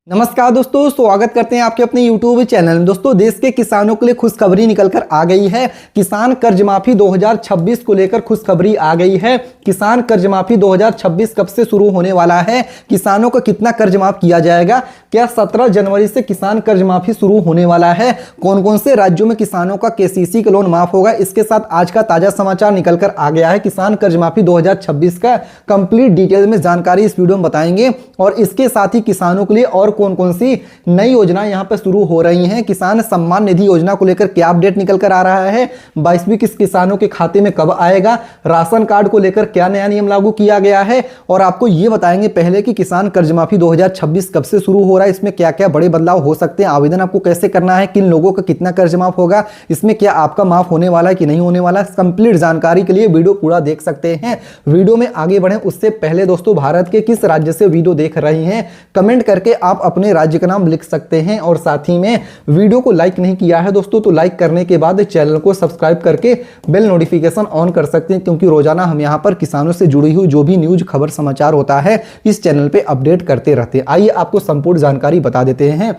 नमस्कार दोस्तों, स्वागत करते हैं आपके अपने YouTube चैनल में। दोस्तों, देश के किसानों के लिए खुशखबरी निकलकर आ गई है। किसान कर्ज माफी 2026 को लेकर खुशखबरी आ गई है। किसान कर्ज माफी 2026 कब से शुरू होने वाला है, किसानों को कितना कर्ज माफ किया जाएगा, क्या 17 जनवरी से किसान कर्ज माफी शुरू होने वाला है, कौन कौन से राज्यों में किसानों का KCC का लोन माफ होगा, इसके साथ आज का ताजा समाचार निकलकर आ गया है। किसान कर्ज माफी 2026 का कंप्लीट डिटेल में जानकारी इस वीडियो में बताएंगे और इसके साथ ही किसानों के लिए और कौन कौन सी नई योजनाएं यहां पर शुरू हो रही हैं, किसान सम्मान निधि योजना को लेकर क्या अपडेट निकल कर आ रहा है, 22वीं किस्त किसानों के खाते में कब आएगा, राशन कार्ड को लेकर क्या नया नियम लागू किया गया है और आपको यह बताएंगे पहले कि किसान कर्ज माफी 2026 कब से शुरू हो रहा है, इसमें क्या क्या बड़े बदलाव हो सकते हैं, आवेदन आपको कैसे करना है, किन लोगों का कितना कर्ज माफ होगा, इसमें क्या आपका माफ होने वाला है कि नहीं होने वाला। कंप्लीट जानकारी के लिए वीडियो पूरा देख सकते हैं। वीडियो में आगे बढ़े उससे पहले दोस्तों, भारत के किस राज्य से वीडियो देख रहे हैं कमेंट करके आप अपने राज्य का नाम लिख सकते हैं और साथ ही में वीडियो को लाइक नहीं किया है दोस्तों तो लाइक करने के बाद चैनल को सब्सक्राइब करके बेल नोटिफिकेशन ऑन कर सकते हैं, क्योंकि रोजाना हम यहां पर किसानों से जुड़ी हुई जो भी न्यूज खबर समाचार होता है इस चैनल पे अपडेट करते रहते हैं। आइए आपको संपूर्ण जानकारी बता देते हैं।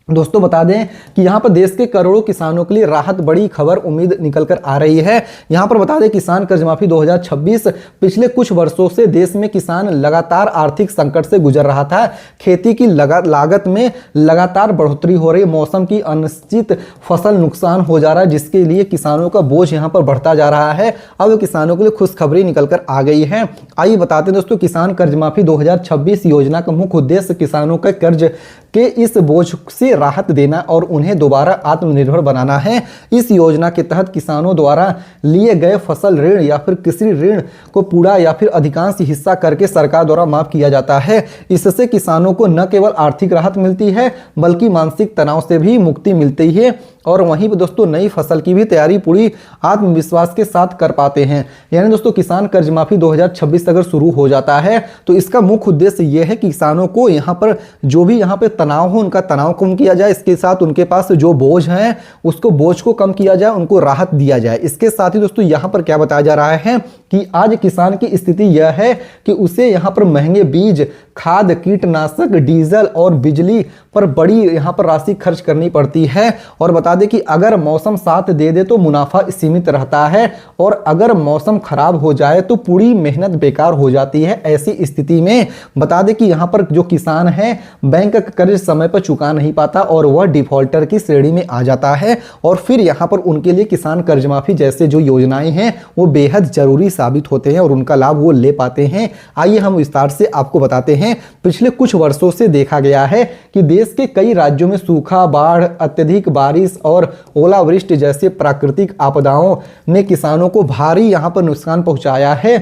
दोस्तों, बता दें कि यहां पर देश के करोड़ों किसानों के लिए राहत बड़ी खबर उम्मीद निकलकर आ रही है। यहां पर बता दें किसान कर्ज माफी 2026 पिछले कुछ वर्षों से देश में किसान लगातार आर्थिक संकट से गुजर रहा था। खेती की लागत में लगातार बढ़ोतरी हो रही, मौसम की अनिश्चित, फसल नुकसान हो जा रहा है, जिसके लिए किसानों का बोझ यहां पर बढ़ता जा रहा है। अब किसानों के लिए खुशखबरी निकलकर आ गई है। आइए बताते हैं दोस्तों, किसान कर्ज माफी 2026 योजना का मुख्य उद्देश्य किसानों का कर्ज के इस बोझ से राहत देना और उन्हें दोबारा आत्मनिर्भर बनाना है। इस योजना के तहत किसानों द्वारा लिए गए फसल ऋण या फिर कृषि ऋण को पूरा या फिर अधिकांश हिस्सा करके सरकार द्वारा माफ किया जाता है। इससे किसानों को न केवल आर्थिक राहत मिलती है बल्कि मानसिक तनाव से भी मुक्ति मिलती है और वहीं पर दोस्तों नई फसल की भी तैयारी पूरी आत्मविश्वास के साथ कर पाते हैं। यानी दोस्तों, किसान कर्ज माफी 2026 अगर शुरू हो जाता है तो इसका मुख्य उद्देश्य यह है कि किसानों को यहाँ पर जो भी यहाँ पे तनाव हो उनका तनाव कम किया जाए, इसके साथ उनके पास जो बोझ है उसको बोझ को कम किया जाए, उनको राहत दिया जाए। इसके साथ ही दोस्तों यहाँ पर क्या बताया जा रहा है कि आज किसान की स्थिति यह है कि उसे यहाँ पर महंगे बीज, खाद, कीटनाशक, डीजल और बिजली पर बड़ी यहाँ पर राशि खर्च करनी पड़ती है। और बता दें कि अगर मौसम साथ दे दे तो मुनाफा सीमित रहता है और अगर मौसम खराब हो जाए तो पूरी मेहनत बेकार हो जाती है। ऐसी स्थिति में बता दें कि यहाँ पर जो किसान है बैंक का कर्ज समय पर चुका नहीं पाता और वह डिफॉल्टर की श्रेणी में आ जाता है और फिर यहाँ पर उनके लिए किसान कर्ज माफी जैसे जो योजनाएं हैं वो बेहद जरूरी साबित होते हैं और उनका लाभ वो ले पाते हैं। आइए हम विस्तार से आपको बताते हैं। पिछले कुछ वर्षों से देखा गया है कि देश के कई राज्यों में सूखा, बाढ़, अत्यधिक बारिश और ओलावृष्टि जैसे प्राकृतिक आपदाओं ने किसानों को भारी यहां पर नुकसान पहुंचाया है।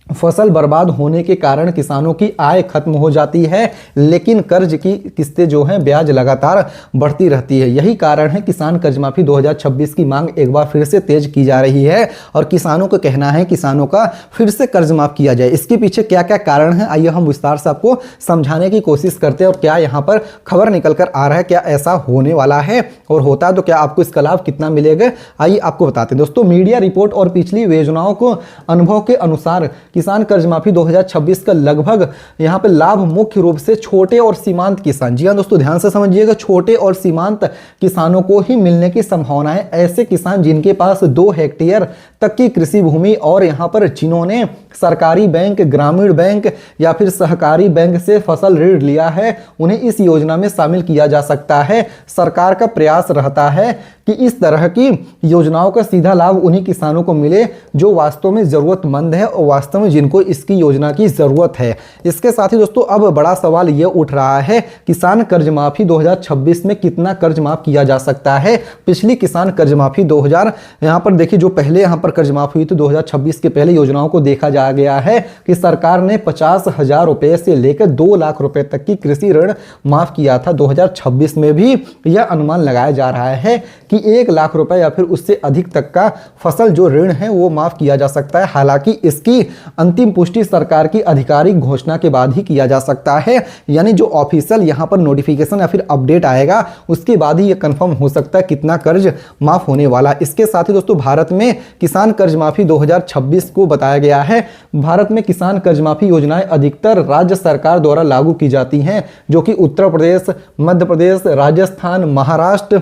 फसल बर्बाद होने के कारण किसानों की आय खत्म हो जाती है, लेकिन कर्ज की किस्तें जो हैं ब्याज लगातार बढ़ती रहती है। यही कारण है किसान कर्ज माफी 2026 की मांग एक बार फिर से तेज की जा रही है और किसानों का कहना है किसानों का फिर से कर्ज माफ किया जाए। इसके पीछे क्या क्या कारण है आइए हम विस्तार से आपको समझाने की कोशिश करते हैं और क्या यहाँ पर खबर निकल कर आ रहा है, क्या ऐसा होने वाला है और होता है तो क्या आपको इसका लाभ कितना मिलेगा, आइए आपको बताते हैं। दोस्तों, मीडिया रिपोर्ट और पिछली योजनाओं को अनुभव के अनुसार किसान कर्ज माफी 2026 का लगभग यहां पे लाभ मुख्य रूप से छोटे और सीमांत किसान, जी हां दोस्तों ध्यान से समझिएगा, छोटे और सीमांत किसानों को ही मिलने की संभावना है। ऐसे किसान जिनके पास 2 हेक्टेयर तक की कृषि भूमि और यहां पर जिन्होंने सरकारी बैंक, ग्रामीण बैंक या फिर सहकारी बैंक से फसल ऋण लिया है, उन्हें इस योजना में शामिल किया जा सकता है। सरकार का प्रयास रहता है कि इस तरह की योजनाओं का सीधा लाभ उन्हीं किसानों को मिले जो वास्तव में जरूरतमंद है और वास्तव में जिनको इसकी योजना की जरूरत है। इसके साथ ही दोस्तों अब बड़ा सवाल यह उठ रहा है, किसान कर्ज माफी 2026 में कितना कर्ज माफ किया जा सकता है। पिछली किसान कर्ज माफी 2000 यहां पर देखिए जो पहले यहां पर कर्ज माफी हुई थी 2026 के पहले योजनाओं को देखा जा गया है कि सरकार ने 50,000 रुपए से लेकर 2 लाख रुपए तक की कृषि ऋण माफ किया था। 2026 में भी यह अनुमान लगाया जा रहा है कि 1 लाख रुपए या फिर उससे अधिक तक का फसल जो ऋण है वो माफ किया जा सकता है। हालांकि इसकी अंतिम पुष्टि सरकार की आधिकारिक घोषणा के बाद ही किया जा सकता है, यानी जो ऑफिशियल यहां पर नोटिफिकेशन या फिर अपडेट आएगा उसके बाद ही यह कंफर्म हो सकता है कितना कर्ज माफ होने वाला। इसके साथ ही दोस्तों भारत में किसान किसान कर्ज माफी 2026 को बताया गया है। भारत में किसान कर्ज माफी योजनाएं अधिकतर राज्य सरकार द्वारा लागू की जाती हैं, जो कि उत्तर प्रदेश, मध्य प्रदेश, राजस्थान, महाराष्ट्र,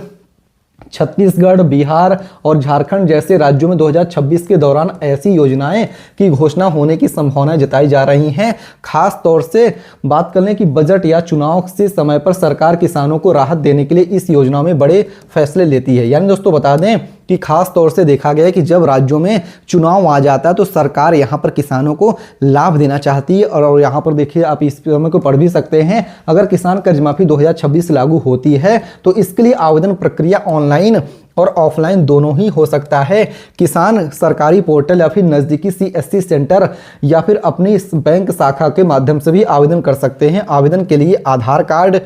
छत्तीसगढ़, बिहार और झारखंड जैसे राज्यों में 2026 के दौरान ऐसी योजनाएं की घोषणा होने की संभावनाएं जताई जा रही हैं। खास तौर से बात कर लें कि बजट या चुनाव से समय पर सरकार किसानों को राहत देने के लिए इस योजना में बड़े फैसले लेती है। यानी दोस्तों बता दें कि खास तौर से देखा गया है कि जब राज्यों में चुनाव आ जाता है तो सरकार यहाँ पर किसानों को लाभ देना चाहती है। और यहाँ पर देखिए आप इस समय को पढ़ भी सकते हैं, अगर किसान कर्ज माफी 2026 लागू होती है तो इसके लिए आवेदन प्रक्रिया ऑनलाइन और ऑफलाइन दोनों ही हो सकता है। किसान सरकारी पोर्टल या फिर नज़दीकी CSC सेंटर या फिर अपनी बैंक शाखा के माध्यम से भी आवेदन कर सकते हैं। आवेदन के लिए आधार कार्ड,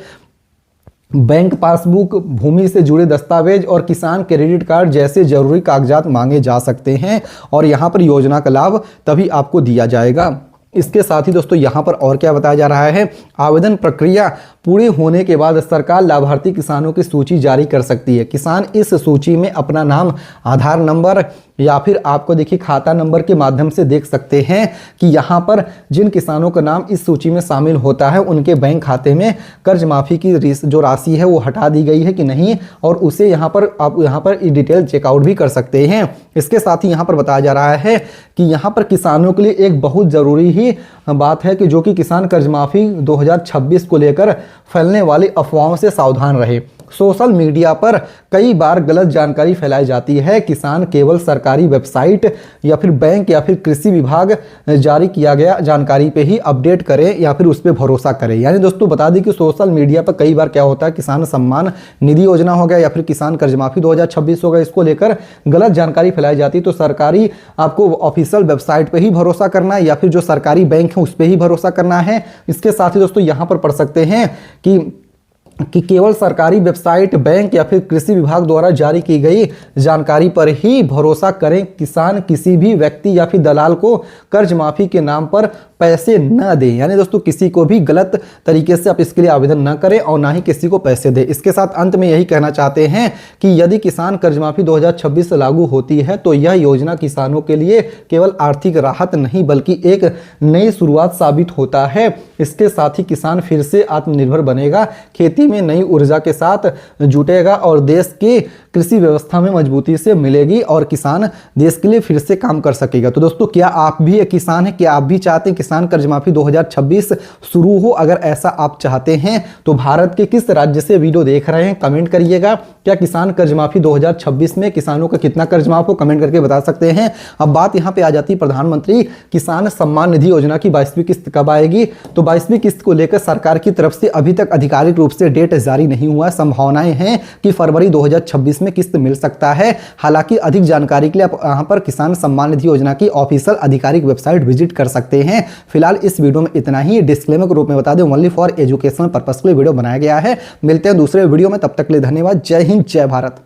बैंक पासबुक, भूमि से जुड़े दस्तावेज और किसान क्रेडिट कार्ड जैसे जरूरी कागजात मांगे जा सकते हैं और यहाँ पर योजना का लाभ तभी आपको दिया जाएगा। इसके साथ ही दोस्तों यहाँ पर और क्या बताया जा रहा है, आवेदन प्रक्रिया पूरी होने के बाद सरकार लाभार्थी किसानों की सूची जारी कर सकती है। किसान इस सूची में अपना नाम, आधार नंबर या फिर आपको देखिए खाता नंबर के माध्यम से देख सकते हैं कि यहाँ पर जिन किसानों का नाम इस सूची में शामिल होता है उनके बैंक खाते में कर्ज माफ़ी की जो राशि है वो हटा दी गई है कि नहीं, और उसे यहाँ पर आप यहाँ पर डिटेल चेकआउट भी कर सकते हैं। इसके साथ ही यहाँ पर बताया जा रहा है कि यहाँ पर किसानों के लिए एक बहुत ज़रूरी ही बात है कि जो कि किसान कर्ज माफ़ी 2026 को लेकर फैलने वाली अफवाहों से सावधान रहे। सोशल मीडिया पर कई बार गलत जानकारी फैलाई जाती है। किसान केवल सरकारी वेबसाइट या फिर बैंक या फिर कृषि विभाग जारी किया गया जानकारी पे ही अपडेट करें या फिर उस पर भरोसा करें। यानी दोस्तों बता दें कि सोशल मीडिया पर कई बार क्या होता है, किसान सम्मान निधि योजना हो गया या फिर किसान कर्ज माफी 2026 हो गया, इसको लेकर गलत जानकारी फैलाई जाती है। तो सरकारी आपको ऑफिशियल वेबसाइट पर ही भरोसा करना है या फिर जो सरकारी बैंक है उस पर ही भरोसा करना है। इसके साथ ही दोस्तों यहाँ पर पढ़ सकते हैं कि केवल सरकारी वेबसाइट, बैंक या फिर कृषि विभाग द्वारा जारी की गई जानकारी पर ही भरोसा करें। किसान किसी भी व्यक्ति या फिर दलाल को कर्ज माफी के नाम पर पैसे न दें। यानी दोस्तों किसी को भी गलत तरीके से आप इसके लिए आवेदन न करें और ना ही किसी को पैसे दें। इसके साथ अंत में यही कहना चाहते हैं कि यदि किसान कर्ज माफी 2026 लागू होती है तो यह योजना किसानों के लिए केवल आर्थिक राहत नहीं बल्कि एक नई शुरुआत साबित होता है। इसके साथ ही किसान फिर से आत्मनिर्भर बनेगा, खेती में नई ऊर्जा के साथ जुटेगा और देश की कृषि व्यवस्था में मजबूती से मिलेगी और किसान देश के लिए फिर से काम कर सकेगा। तो दोस्तों क्या आप भी एक किसान हैं? क्या आप भी चाहते हैं किसान कर्ज माफी 2026 शुरू हो? अगर ऐसा आप चाहते हैं तो भारत के किस राज्य से वीडियो देख रहे हैं कमेंट करिएगा। क्या किसान कर्ज माफी 2026 में किसानों का कितना कर्ज माफ हो, कमेंट करके बता सकते हैं। अब बात यहाँ पे आ जाती है प्रधानमंत्री किसान सम्मान निधि योजना की 22वीं किस्त कब आएगी। तो 22वीं किस्त को लेकर सरकार की तरफ से अभी तक आधिकारिक रूप से डेट जारी नहीं हुआ है। संभावनाएं हैं कि फरवरी 2026 में किस्त मिल सकता है। हालांकि अधिक जानकारी के लिए आप यहाँ पर किसान सम्मान निधि योजना की ऑफिशियल आधिकारिक वेबसाइट विजिट कर सकते हैं। फिलहाल इस वीडियो में इतना ही। डिस्क्लेमर के रूप में बता दें ओनली फॉर एजुकेशनल पर्पस के लिए वीडियो बनाया गया है। मिलते हैं दूसरे वीडियो में, तब तक के लिए धन्यवाद। जय हिंद, जय भारत।